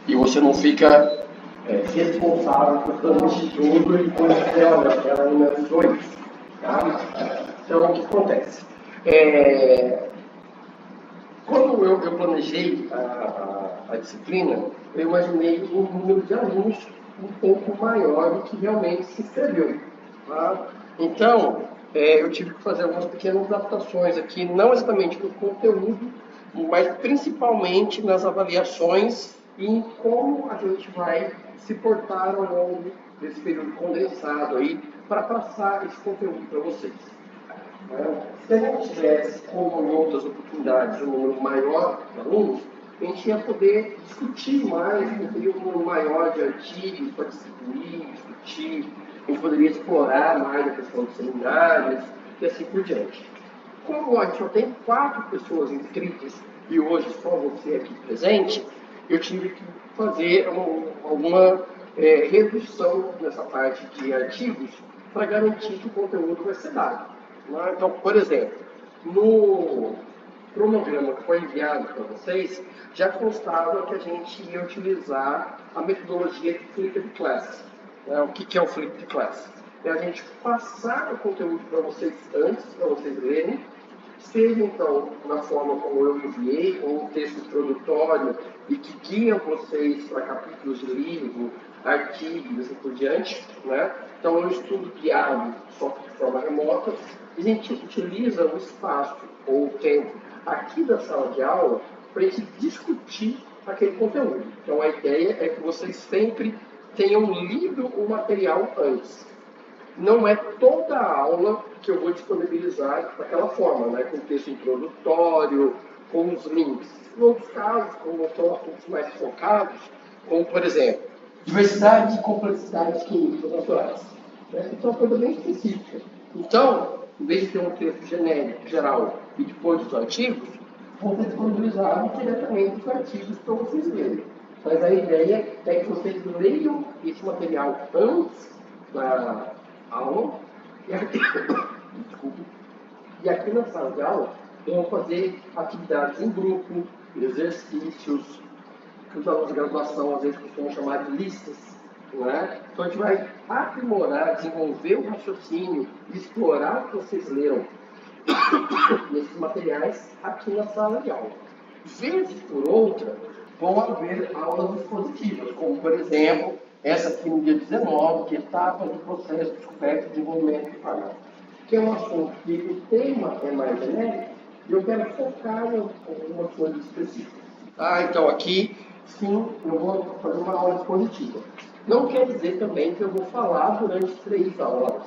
e você não fica responsável por transmitir tudo e quando você olha, ela ainda estudou isso. Tá? Então, o que acontece? Quando eu planejei a disciplina, eu imaginei um número de alunos um pouco maior do que realmente se inscreveu. Tá? Então, eu tive que fazer algumas pequenas adaptações aqui, não exatamente no conteúdo, mas principalmente nas avaliações e em como a gente vai se portar ao longo desse período condensado aí para passar esse conteúdo para vocês. Se a gente tivesse, como em outras oportunidades, um número maior de alunos, a gente ia poder discutir mais, teria um número maior de artigos para distribuir, discutir, a gente poderia explorar mais a questão dos seminários e assim por diante. Como a gente só tem 4 pessoas inscritas e hoje só você aqui presente, eu tive que fazer alguma redução nessa parte de artigos para garantir que o conteúdo vai ser dado. Então, por exemplo, no cronograma que foi enviado para vocês, já constava que a gente ia utilizar a metodologia de Flipped Class. O que é o Flipped Class? É a gente passar o conteúdo para vocês antes, para vocês lerem, seja então na forma como eu enviei, ou um texto introdutório e que guia vocês para capítulos de livro, artigos e assim por diante. Então, é um estudo guiado, só que de forma remota, e a gente utiliza o espaço ou o tempo aqui da sala de aula para a gente discutir aquele conteúdo. Então, a ideia é que vocês sempre tenham lido o material antes. Não é toda a aula que eu vou disponibilizar daquela forma, com texto introdutório, com os links. Em outros casos, como são assuntos mais focados, como, por exemplo, diversidade e complexidade químicas naturais. Isso é uma coisa bem específica. Então, em vez de ter um texto genérico, geral, e depois os artigos, vão ser disponibilizados diretamente os artigos para vocês lerem. Mas a ideia é que vocês leiam esse material antes da aula e aqui, e aqui na sala de aula vão fazer atividades em grupo, exercícios, que os alunos de graduação às vezes costumam chamar de listas. Então a gente vai aprimorar, desenvolver o raciocínio, explorar o que vocês leram nesses materiais aqui na sala de aula. Vezes por outra, vão haver aulas expositivas, como por exemplo, essa aqui no dia 19, que é etapa do processo de descoberta e desenvolvimento de fármaco, que é um assunto que o tema é mais genérico e eu quero focar em algumas coisas específicas. Então aqui, sim, eu vou fazer uma aula expositiva. Não quer dizer também que eu vou falar durante 3 horas.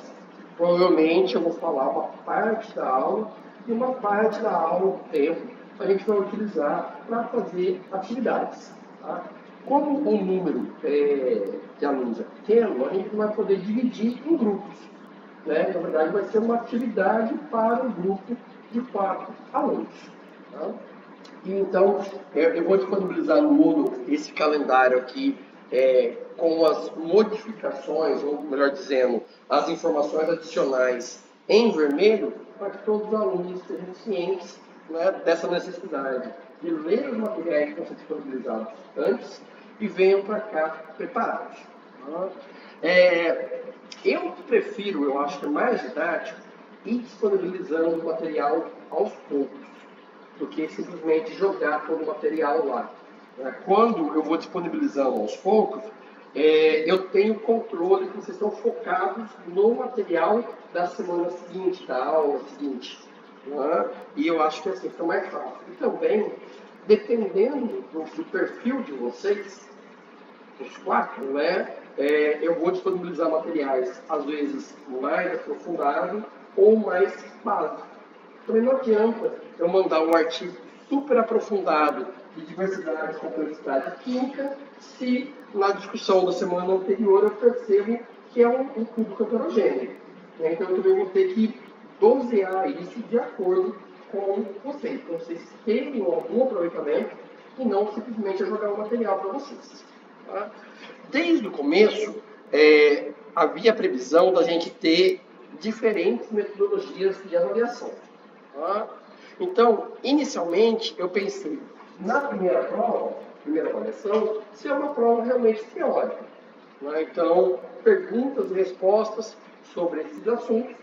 Provavelmente eu vou falar uma parte da aula e uma parte da aula, o tempo, a gente vai utilizar para fazer atividades. Como o número de alunos é pequeno, a gente não vai poder dividir em grupos. Na verdade, vai ser uma atividade para um grupo de 4 alunos. E então, eu vou disponibilizar no Moodle esse calendário aqui com as modificações, ou melhor dizendo, as informações adicionais em vermelho, para que todos os alunos estejam cientes dessa necessidade de ler os materiais que vão ser disponibilizados antes e venham para cá preparados. Eu prefiro, eu acho que é mais didático, ir disponibilizando o material aos poucos, do que simplesmente jogar todo o material lá. Quando eu vou disponibilizando aos poucos, eu tenho controle que vocês estão focados no material da semana seguinte, da aula seguinte. E eu acho que assim fica mais fácil. E também, dependendo do perfil de vocês, os 4, eu vou disponibilizar materiais, às vezes, mais aprofundados ou mais básicos. Também não adianta eu mandar um artigo super aprofundado de diversidade e complexidade química se na discussão da semana anterior eu percebo que é um público heterogêneo. Então eu também vou ter que dosear isso de acordo com vocês, para vocês terem algum aproveitamento e não simplesmente jogar o material para vocês. Desde o começo, havia a previsão da gente ter diferentes metodologias de avaliação. Então, inicialmente, eu pensei, na primeira prova, primeira avaliação ser uma prova realmente teórica. Né? Então, perguntas e respostas sobre esses assuntos,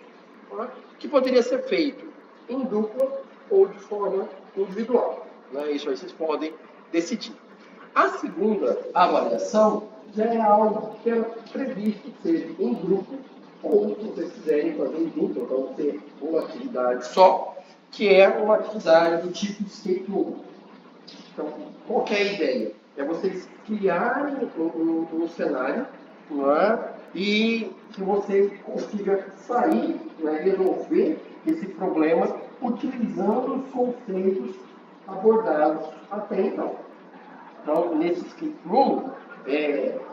né? Que poderia ser feito em dupla ou de forma individual. Né? Isso aí vocês podem decidir. A segunda avaliação já é algo que era previsto ser em grupo, ou se vocês quiserem fazer em dupla, vão ter uma atividade só, que é uma atividade do tipo escape room. Então, qual que é a ideia? É vocês criarem um cenário, não é? E que você consiga sair, né, resolver esse problema utilizando os conceitos abordados até então. Então, nesse escape room,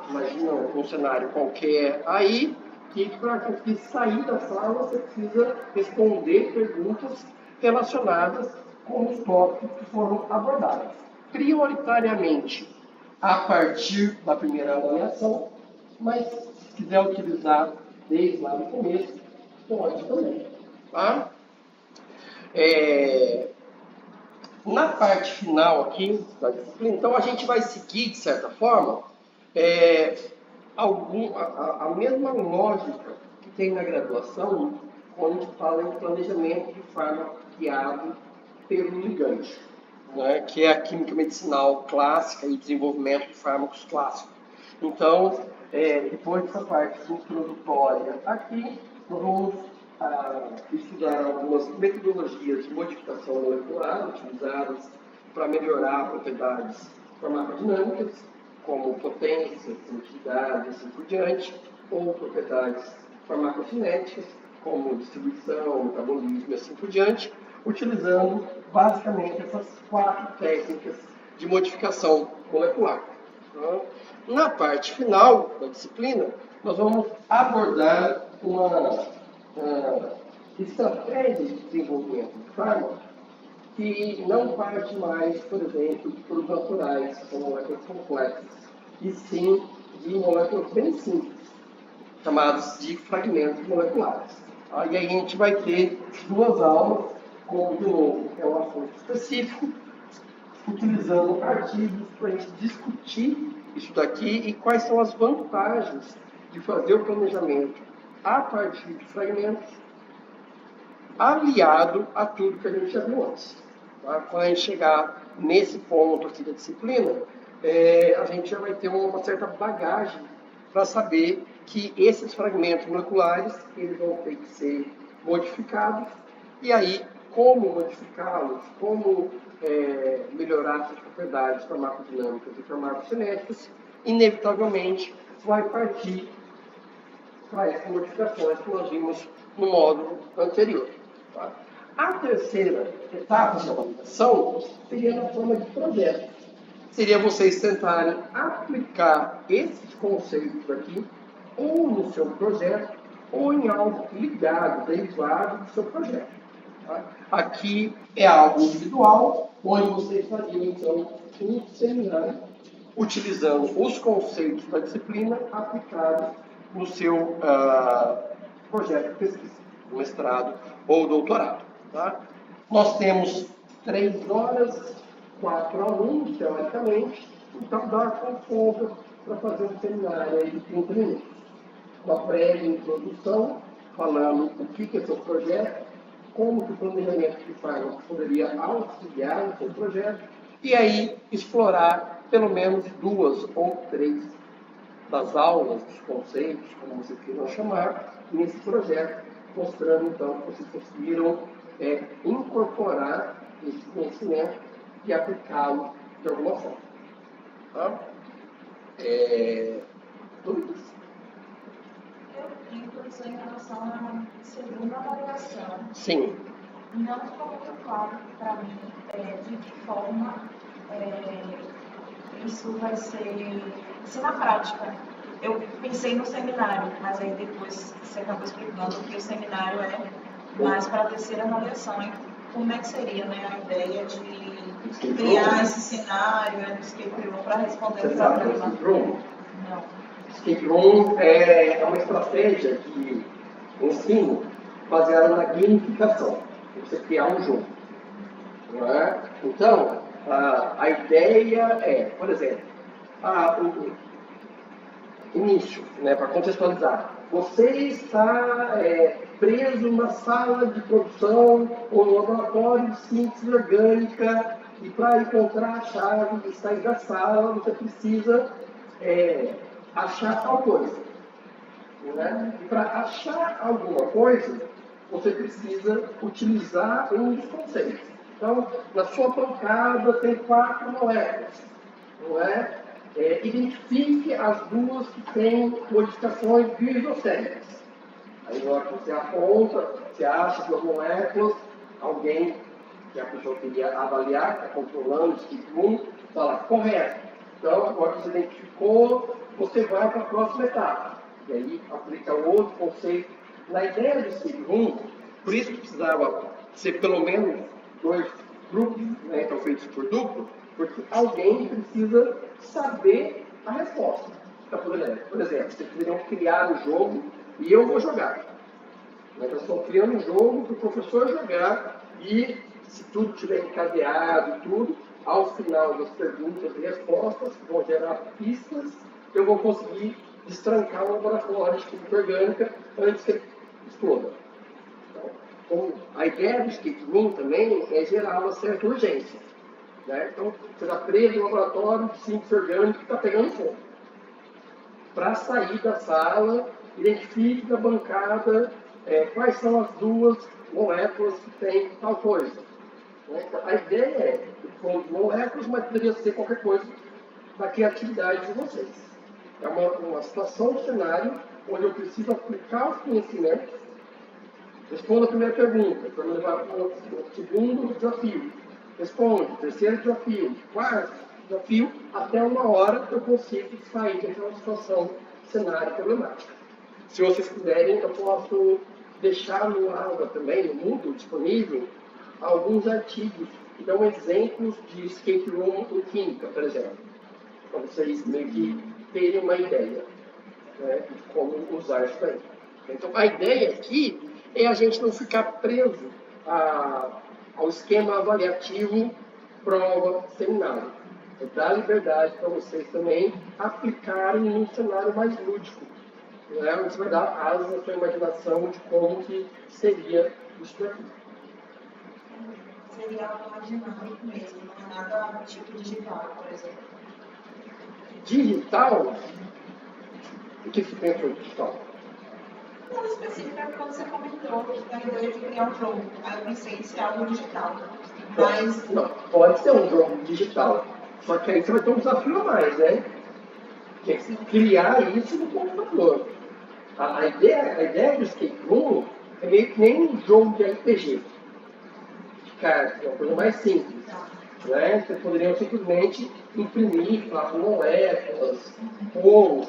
imagina um cenário qualquer aí, que para conseguir sair da sala você precisa responder perguntas relacionadas com os tópicos que foram abordados. Prioritariamente a partir da primeira avaliação, mas se quiser utilizar desde lá no começo, pode também. Tá? Na parte final aqui da disciplina, então a gente vai seguir, de certa forma, a mesma lógica que tem na graduação quando a gente fala em planejamento de fármaco guiado pelo ligante, né, que é a química medicinal clássica e o desenvolvimento de fármacos clássicos. Então, depois dessa parte introdutória aqui, nós vamos estudar algumas metodologias de modificação molecular utilizadas para melhorar propriedades farmacodinâmicas, como potência, seletividade e assim por diante, ou propriedades farmacocinéticas, como distribuição, metabolismo e assim por diante, utilizando basicamente essas 4 técnicas de modificação molecular. Então, na parte final da disciplina, nós vamos abordar uma estratégia de desenvolvimento de fármaco que não parte mais, por exemplo, de produtos naturais, com moléculas complexas, e sim de moléculas bem simples, chamadas de fragmentos moleculares. E aí a gente vai ter 2 aulas, com, de novo, é um assunto específico, utilizando artigos para a gente discutir isso daqui e quais são as vantagens de fazer o planejamento a partir de fragmentos, aliado a tudo que a gente já viu antes. Tá? Quando a gente chegar nesse ponto aqui da disciplina, a gente já vai ter uma certa bagagem para saber que esses fragmentos moleculares eles vão ter que ser modificados, e aí como modificá-los, como melhorar suas propriedades farmacodinâmicas e farmacocinéticas, inevitavelmente vai partir para essas modificações que nós vimos no módulo anterior. Tá? A terceira etapa da avaliação seria na forma de projeto. Seria vocês tentarem aplicar esses conceitos aqui ou no seu projeto ou em algo ligado, derivado do seu projeto. Tá? Aqui é algo individual, onde vocês fariam então um seminário utilizando os conceitos da disciplina aplicados no seu projeto de pesquisa, mestrado ou doutorado. Tá? Nós temos 3 horas, 4 alunos, teoricamente, então dá conta para fazer um seminário aí de 30 minutos. Uma prévia introdução, falando o que é seu projeto, como que o planejamento de fármaco poderia auxiliar no seu projeto, e aí explorar pelo menos 2 ou 3 das aulas, dos conceitos, como vocês queiram chamar, nesse projeto, mostrando então que vocês conseguiram incorporar esse conhecimento e aplicá-lo de alguma forma. Tá? Dúvidas? Eu tenho professor em relação à segunda avaliação. Sim. Não ficou muito claro para mim de que forma isso vai ser na prática. Eu pensei no seminário, mas aí depois você acabou explicando que o seminário é mais para a terceira avaliação. E como é que seria, né, a ideia de criar esse cenário do escape room para responder o problema? Não. Escape room é uma estratégia de ensino baseada na gamificação. Você criar um jogo. Não é? Então, A ideia é, por exemplo, o início, né, para contextualizar. Você está preso na sala de produção ou no laboratório de síntese orgânica e para encontrar a chave e sair da sala, você precisa achar tal coisa. Né? E para achar alguma coisa, você precisa utilizar um dos conceitos. Então, na sua pancada tem 4 moléculas. Não é? Identifique as duas que têm modificações bioisocémicas. Aí, na hora que você aponta, você acha duas moléculas, alguém, que a pessoa queria avaliar, está controlando o skip 1, fala, correto. Então, agora que você identificou, você vai para a próxima etapa. E aí, aplica outro conceito. Na ideia do skip 1, por isso que precisava ser pelo menos 2 grupos, né, então feitos por duplo, porque alguém precisa saber a resposta. Por exemplo, vocês poderiam criar o jogo e eu vou jogar. Nós estamos criando um jogo para o professor jogar e, se tudo estiver encadeado e tudo, ao final das perguntas e respostas, que vão gerar pistas, eu vou conseguir destrancar o laboratório de química orgânica antes que ele exploda. Então, a ideia do escape room também é gerar uma certa urgência. Né? Então, você está preso no laboratório de síntese orgânica que está pegando fogo. Para sair da sala, identifique na bancada quais são as duas moléculas que têm tal coisa. Né? Então, a ideia é que são moléculas, mas poderia ser qualquer coisa da criatividade de vocês. É uma situação, um cenário, onde eu preciso aplicar os conhecimentos. Responda a primeira pergunta, para levar para o segundo desafio. Responde, terceiro desafio, quarto desafio, até 1 hora eu consigo sair daquela situação, cenário problemático. Se vocês quiserem, eu posso deixar no aula também, no Moodle, disponível, alguns artigos que dão exemplos de escape room em química, por exemplo, para vocês meio que terem uma ideia, né, de como usar isso aí. Então, a ideia aqui é a gente não ficar preso ao esquema avaliativo prova seminário. É dar liberdade para vocês também aplicarem num cenário mais lúdico. Né? Você vai dar asas à sua imaginação de como que seria isso daqui. Seria algo mais dinâmico mesmo, não é nada tipo digital, por exemplo. Digital? O que você pensou de digital? Não especificamente quando você comentou da ideia de criar um jogo. Aí eu pensei em ser algo digital. Mas. Não, pode ser um jogo digital. Só que aí você vai ter um desafio a mais, né? Que é criar isso no computador. A ideia do escape room é meio que nem um jogo de RPG. De cartas, uma coisa mais simples. Né? Vocês poderiam simplesmente imprimir 4 moléculas, ou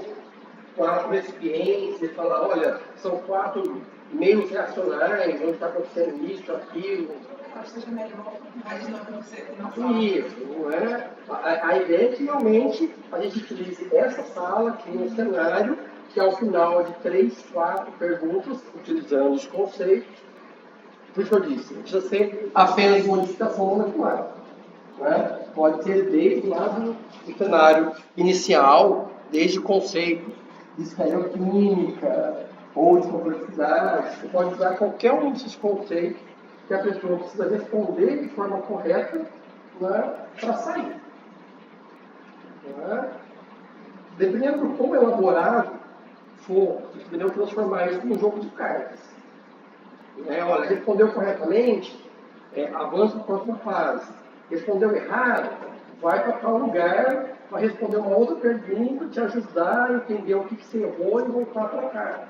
4 recipientes, e falar, olha, são 4 meios reacionais, onde está acontecendo isso, aquilo. Acho que seja melhor, mas não sei, não fala. Isso, não é? A ideia é que realmente a gente utilize essa sala, aqui no cenário, que ao final de 3, 4 perguntas, utilizando os conceitos, por isso eu disse, não precisa ser apenas modificação molecular. Né? Pode ser desde lá do cenário inicial, desde conceitos de estereoquímica ou de complexidade. Você pode usar qualquer um desses conceitos que a pessoa precisa responder de forma correta, né, para sair. Né? Dependendo do quão elaborado for, vocês poderiam transformar isso num jogo de cartas. Olha, respondeu corretamente, avança para a próxima fase. Respondeu errado, vai para tal lugar para responder uma outra pergunta, te ajudar a entender o que você errou e voltar para cá.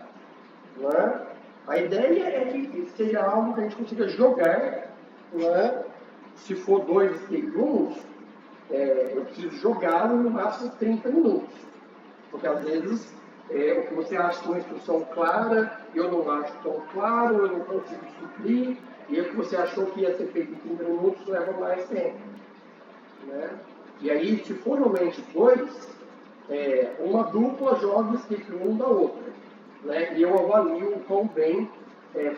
Né? A ideia é que seja algo que a gente consiga jogar. Né? Se for 2 escape rooms, eu preciso jogá-lo no máximo 30 minutos. Porque às vezes o que você acha uma instrução clara, eu não acho tão claro, eu não consigo suprir, e o que você achou que ia ser feito em 30 minutos leva mais tempo. Né? E aí, se for realmente 2, uma dupla joga o escape um da outra. Né? E eu avalio o quão bem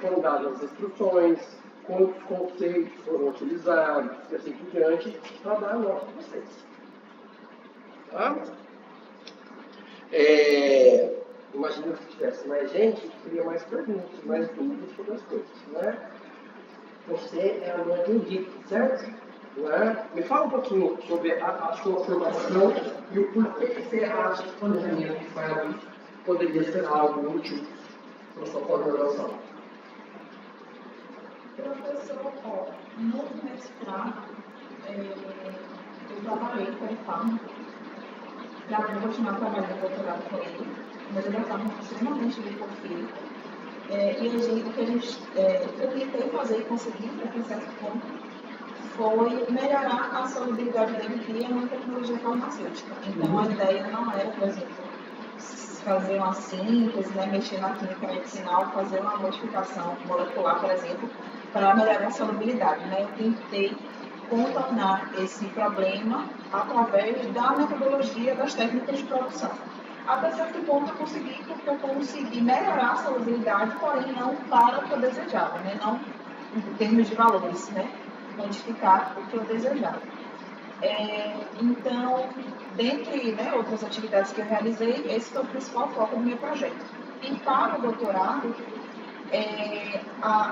foram dadas as instruções, quantos conceitos foram utilizados, e assim por diante, para dar a nota para vocês. Tá? Imagina se tivesse mais gente, teria mais perguntas, mais dúvidas sobre as coisas. Né? Você é aluno de Indico, certo? Né? Me fala um pouquinho sobre a sua formação e o porquê que você acha que o planejamento de farmacos poderia ser algo útil para a sua pós-graduação. Professor, no mestrado, eu trabalhei com o fármaco, para continuar trabalhando no doutorado com ele, mas ele é um fármaco extremamente lipofílico. Eu tentei fazer e consegui, até um certo ponto, foi melhorar a solubilidade dele via uma tecnologia farmacêutica. Então, a ideia não era, por exemplo, fazer uma síntese, né, mexer na química medicinal, fazer uma modificação molecular, por exemplo, para melhorar a solubilidade. Né? Eu tentei contornar esse problema através da metodologia das técnicas de produção. Até certo ponto eu consegui, porque eu consegui melhorar a solubilidade, porém não para o que eu desejava, né? Não em termos de valores, né? Modificar o que eu desejava. Então, dentre outras atividades que eu realizei, esse foi o principal foco do meu projeto. E para o doutorado,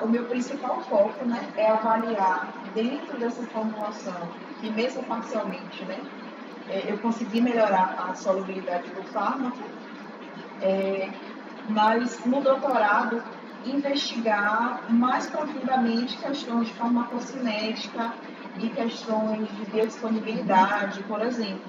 o meu principal foco, né, é avaliar dentro dessa formulação, e mesmo parcialmente, né, eu consegui melhorar a solubilidade do fármaco, mas no doutorado investigar mais profundamente questões de farmacocinética e questões de biodisponibilidade, por exemplo.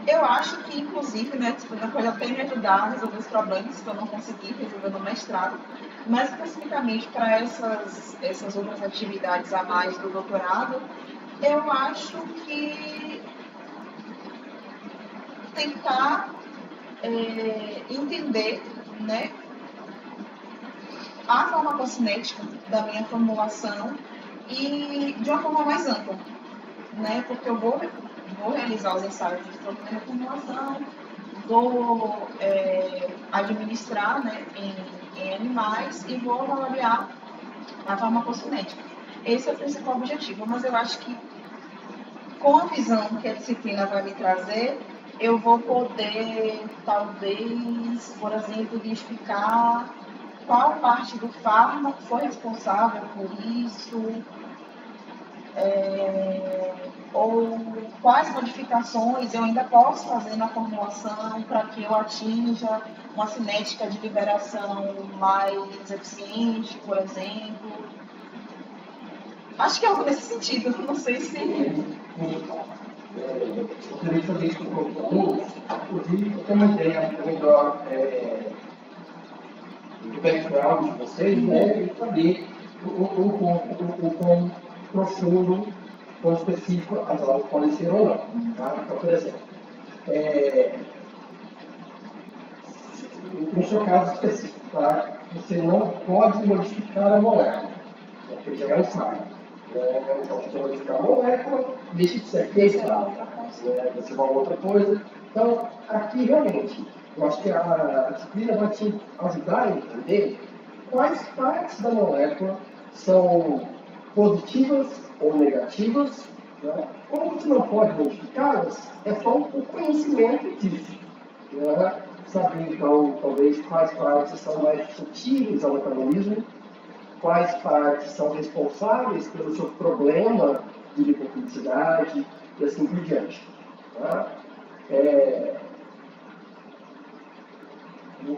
Eu acho que, inclusive, né, pode até me ajudar a resolver os problemas que eu não consegui resolver no mestrado, mas especificamente para essas outras atividades a mais do doutorado, eu acho que tentar entender, né, a farmacocinética da minha formulação e de uma forma mais ampla, né, porque eu vou realizar os ensaios de toda a minha formulação, vou administrar, né, em animais e vou avaliar a farmacocinética. Esse é o principal objetivo, mas eu acho que com a visão que a disciplina vai me trazer, eu vou poder, talvez, por exemplo, identificar qual parte do fármaco foi responsável por isso, ou quais modificações eu ainda posso fazer na formulação para que eu atinja uma cinética de liberação mais eficiente, por exemplo. Acho que é algo nesse sentido, não sei se... Gostaria de fazer isso com os alunos, inclusive ter uma ideia melhor do background de vocês, né, e saber o quão profundo, quão específico as aulas podem ser ou não. Tá? Então, por exemplo, no seu caso específico, tá? Você não pode modificar a molécula, porque já é um fármaco. Então, se você modificar a molécula, deixa de ser aquele fármaco. Vai ser uma outra coisa. Então, aqui realmente, eu acho que a disciplina vai te ajudar a entender quais partes da molécula são positivas ou negativas. Né? Como você não pode modificá-las, é só o conhecimento disso. Né? Saber, então, talvez quais partes são mais suscetíveis ao metabolismo, quais partes são responsáveis pelo seu problema de lipofilicidade e assim por diante. Tá?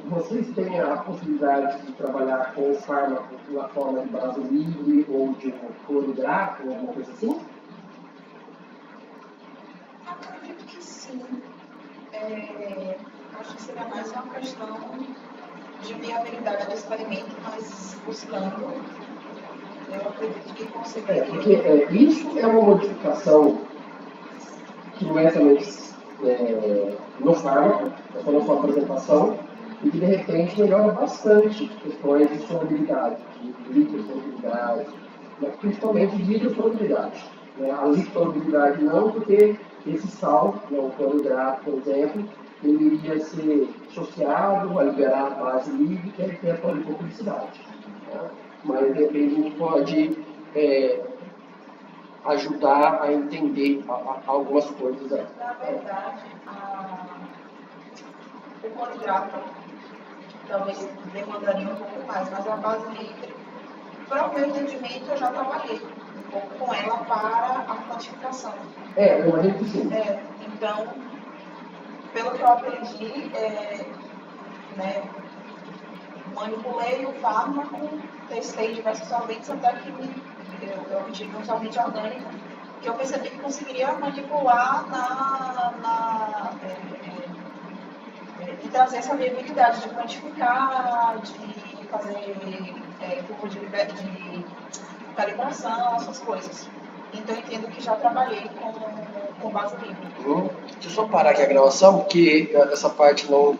Vocês têm a possibilidade de trabalhar com o fármaco na forma de base livre ou de um cloridrato, ou alguma coisa assim? Acredito que sim. Acho que seria mais uma questão de viabilidade do experimento, mas buscando, eu acredito que conseguiria. Porque isso é uma modificação que não é somente no fármaco, é só na sua apresentação, e que de repente melhora bastante questões de solubilidade, de liposolubilidade, principalmente de hidrossolubilidade. A liposolubilidade não, porque esse sal, o cloridrato, por exemplo, ele iria ser associado a liberar a base líquica e ter a polipocricidade. Tá? Mas de repente a gente pode ajudar a entender algumas coisas aí. Na verdade, o cloridrato talvez demandaria um pouco mais, mas a base livre, para o meu entendimento, eu já trabalhei um pouco com ela para a quantificação. Eu imagino que sim. Então, pelo que eu aprendi, né, manipulei o fármaco, testei diversos solventes até que eu obtive um solvente orgânico que eu percebi que conseguiria manipular e trazer essa viabilidade de quantificar, de fazer curva de calibração, essas coisas. Então eu entendo que já trabalhei com base livre. Deixa eu só parar aqui a gravação, porque essa parte não